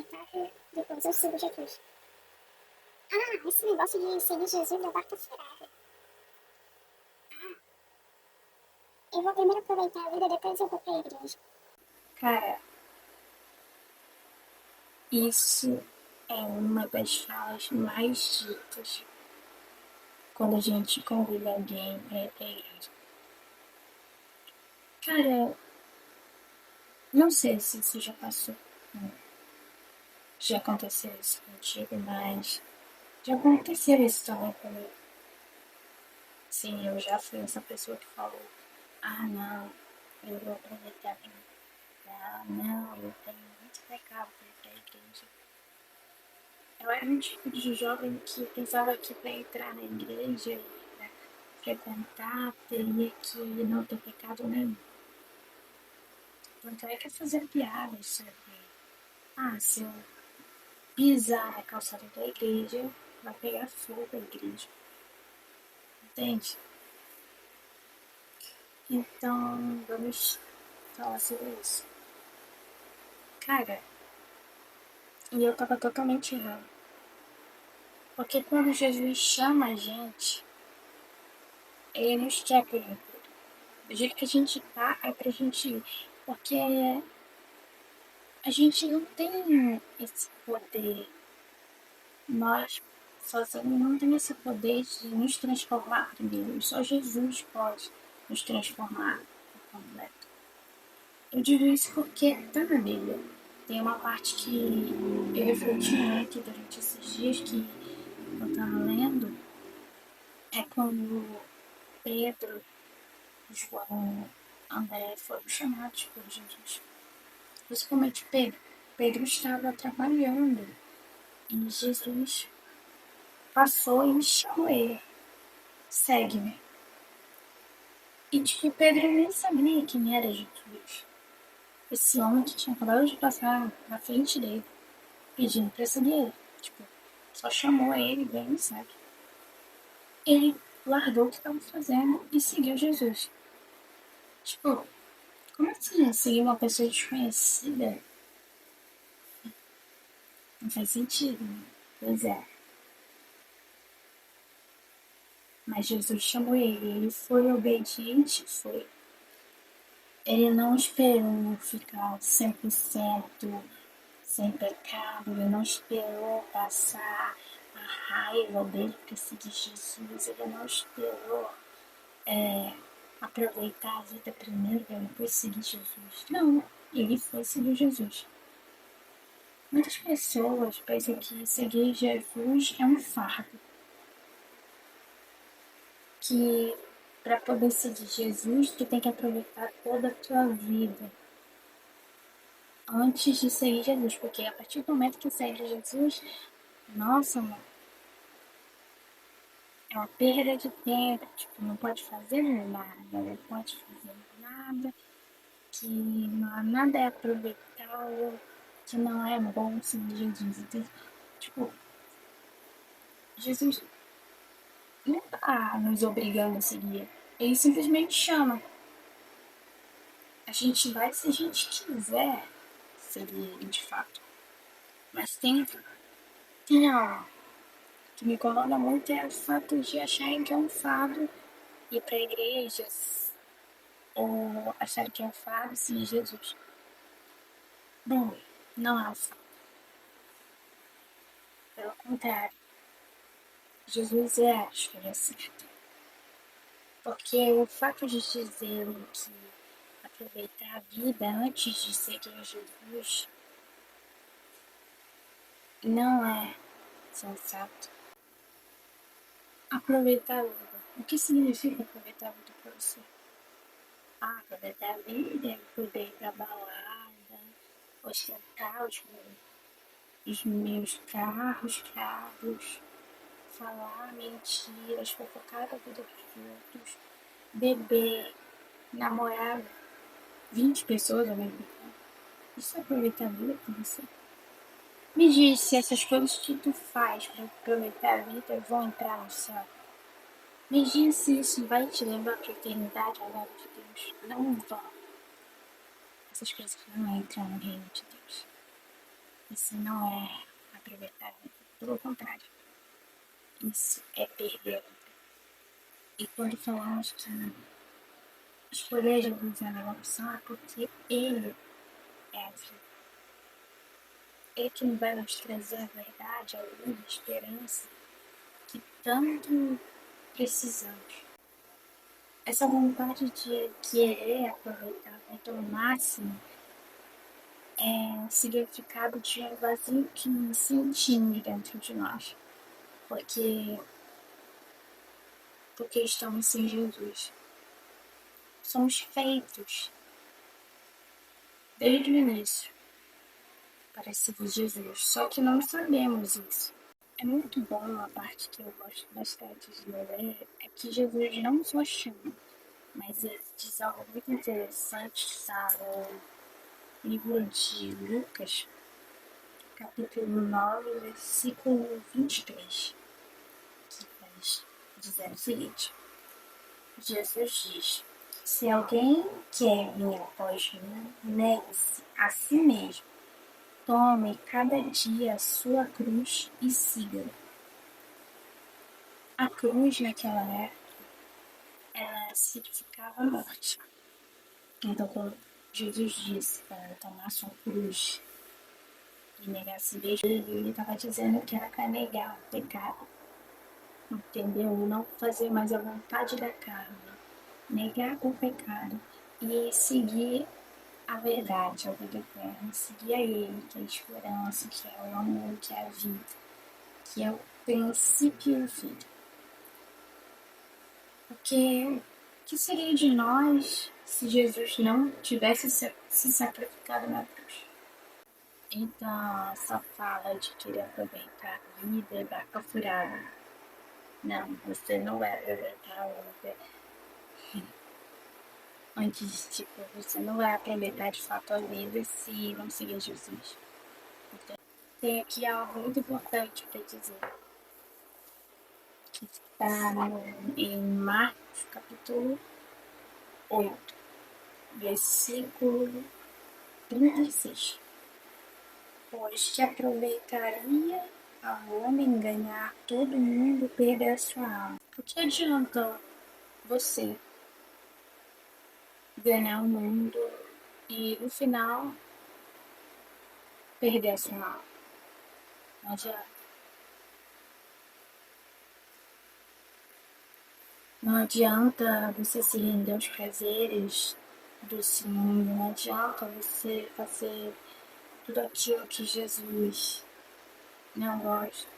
pecado, depois eu sigo Jesus. Ah, esse negócio de seguir Jesus é barca furada. Eu vou primeiro aproveitar a vida, depois eu vou pra igreja. Cara, isso é uma das falas mais ditas quando a gente convida alguém pra ir pra igreja. Cara, não sei se isso já passou, já aconteceu isso contigo, mas já aconteceu isso também comigo. Sim, eu já fui essa pessoa que falou, ah não, eu vou aproveitar pra ir. Ah não, eu tenho muito pecado pra ir pra igreja. Eu era um tipo de jovem que pensava que para entrar na igreja e para frequentar teria que não ter pecado nenhum. Tanto é que eu fazia piadas sobre, se eu pisar na calçada da igreja, vai pegar fogo a igreja. Entende? Então, vamos falar sobre isso. Cara, e eu tava totalmente errado. Porque quando Jesus chama a gente, ele nos quer por dentro. Do jeito que a gente tá, é pra gente ir. Porque a gente não tem esse poder. Nós sozinhos não tem esse poder de nos transformar primeiro. Só Jesus pode nos transformar por completo. Eu digo isso porque tá na Bíblia. Tem uma parte que eu refleti muito durante esses dias que eu tava lendo. É quando Pedro, João, André foram chamados por Jesus. Principalmente Pedro. Pedro estava trabalhando e Jesus passou e me chamou ele. Segue-me. E tipo, Pedro nem sabia quem era Jesus. Esse homem que tinha acabado de passar na frente dele, pedindo pra seguir ele. Tipo, só chamou ele, vem e segue. Ele largou o que estava fazendo e seguiu Jesus. Tipo, como assim seguir uma pessoa desconhecida? Não faz sentido, né? Pois é. Mas Jesus chamou ele foi obediente, foi. Ele não esperou ficar 100% sem pecado, ele não esperou passar a raiva dele para seguir Jesus, ele não esperou aproveitar a vida primeiro para depois seguir Jesus. Não, ele foi seguir Jesus. Muitas pessoas pensam que seguir Jesus é um fardo, que para poder seguir Jesus tu tem que aproveitar toda a tua vida antes de seguir Jesus, porque a partir do momento que segue Jesus, nossa, mano, é uma perda de tempo, tipo, não pode fazer nada, não pode fazer nada, que não, nada é aproveitável, que não é bom seguir Jesus. Então, tipo, Jesus não tá nos obrigando a seguir, ele simplesmente chama. A gente vai se a gente quiser seguir ele de fato. Mas tem algo que me incomoda muito é o fato de acharem que é um fardo ir para igrejas ou acharem que é um fardo seguir Jesus. Bom, não é um fardo. Pelo contrário, Jesus é a escolha certa. Porque o fato de dizerem que aproveitar a vida antes de seguir Jesus não é sensato. Aproveitar a vida. O que significa aproveitar a vida para você? Aproveitar a vida é poder ir pra balada, ostentar os meus carros caros, falar mentiras, fofocar da vida dos outros, beber, namorar 20 pessoas ao mesmo tempo. Isso é aproveitar a vida pra você? Me diz se essas coisas que tu faz pra aproveitar a vida vão entrar no céu. Me diz se isso vai te levar pra eternidade ao lado de Deus. Não vão. Essas coisas não entram no reino de Deus. Isso não é aproveitar, pelo contrário, isso é perder a vida. E quando falamos que escolher Jesus é a melhor opção, é porque Ele é a vida. Ele que vai nos trazer a verdade, a luz, a esperança que tanto precisamos. Essa vontade de querer aproveitar a vida ao máximo é um significado de um vazio que sentimos dentro de nós. Porque estamos sem Jesus. Somos feitos desde o início para seguir Jesus, só que não sabemos isso. É muito bom, a parte que eu gosto bastante de ler é que Jesus não só chama, mas ele diz algo muito interessante, está no livro de Lucas, capítulo 9, versículo 23, que vai dizer o seguinte: Jesus diz: se alguém quer vir após mim, negue-se a si mesmo, tome cada dia a sua cruz e siga. A cruz, naquela época, ela significava a morte. Então, quando Jesus disse para tomar sua cruz e negar a si mesmo, ele estava dizendo que era para negar o pecado, entendeu? Não fazer mais a vontade da carne, negar o pecado e seguir a verdade, a vida eterna, seguir a Ele, que é a esperança, que é o amor, que é a vida, que é o princípio e o fim. Porque o que seria de nós se Jesus não tivesse se sacrificado na cruz? Então, essa fala de querer aproveitar a vida é barca furada. Não, você não vai aproveitar a vida. Antes, tipo, você não vai aproveitar de fato a vida se não seguir Jesus. Então, tem aqui algo muito importante para dizer. Que está em Marcos, capítulo 8, versículo 36. Pois que aproveitaria ao homem ganhar todo mundo e perder a sua alma? O que adianta você ganhar o mundo e no final perder a sua alma? Não adianta. Não adianta você se render aos prazeres desse mundo, não adianta você fazer tudo aquilo que Jesus não gosta.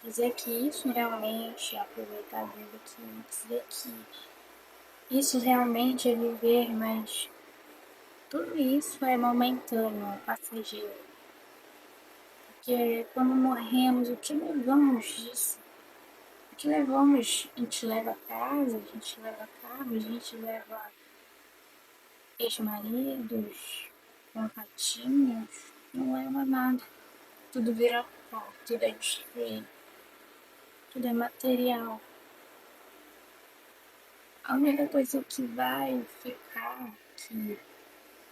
Dizer que isso realmente é aproveitar a vida, dizer que isso realmente é viver, mas tudo isso é momentâneo, é passageiro. Porque quando morremos, o que levamos disso? O que levamos? A gente leva casa, a gente leva carro, a gente leva ex-maridos, contatinhos, não leva nada. Tudo vira pó, tudo é destruído, tudo é material. A única coisa que vai ficar aqui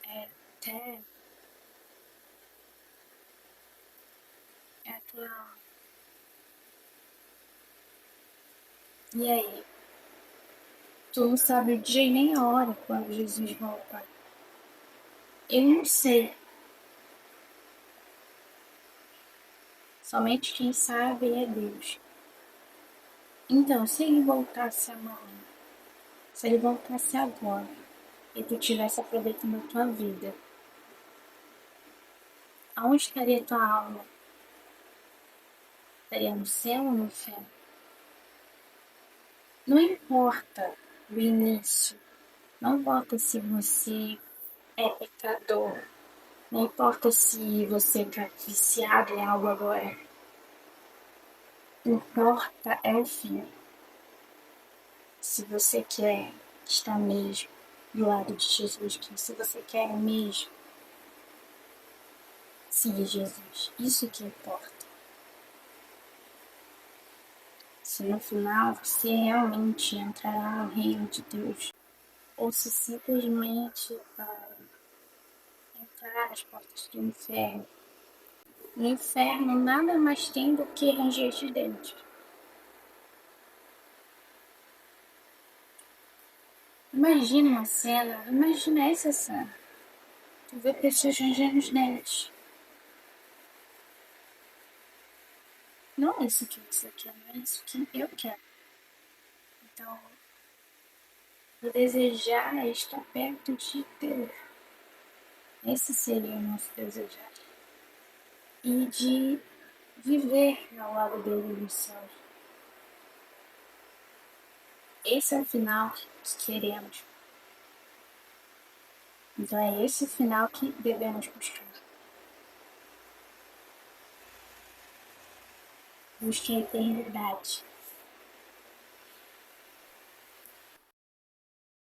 é até é a tua alma. E aí? Tu não sabe o dia e nem a hora quando Jesus voltar. Eu não sei. Somente quem sabe é Deus. Então, se ele voltasse amanhã, se ele voltasse agora, e tu estivesse aproveitando a tua vida, aonde estaria tua alma? Estaria no céu ou no inferno? Não importa o início, não importa se você é pecador, não importa se você está viciado em algo agora. Importa é o fim. Se você quer estar mesmo do lado de Jesus, se você quer mesmo seguir Jesus, isso que importa. Se no final você realmente entrará no reino de Deus, ou se simplesmente vai entrar nas portas do inferno No inferno nada mais tem do que ranger de dentes. Imagina uma cena, imagina essa cena. Tu vê pessoas rangendo os dentes. Não é isso que você quer, não é isso que eu quero. Então, o desejar é estar perto de Deus. Esse seria o nosso desejar. E de viver ao lado dele nos céus. Esse é o final que queremos. Então é esse final que devemos buscar. Busque a eternidade.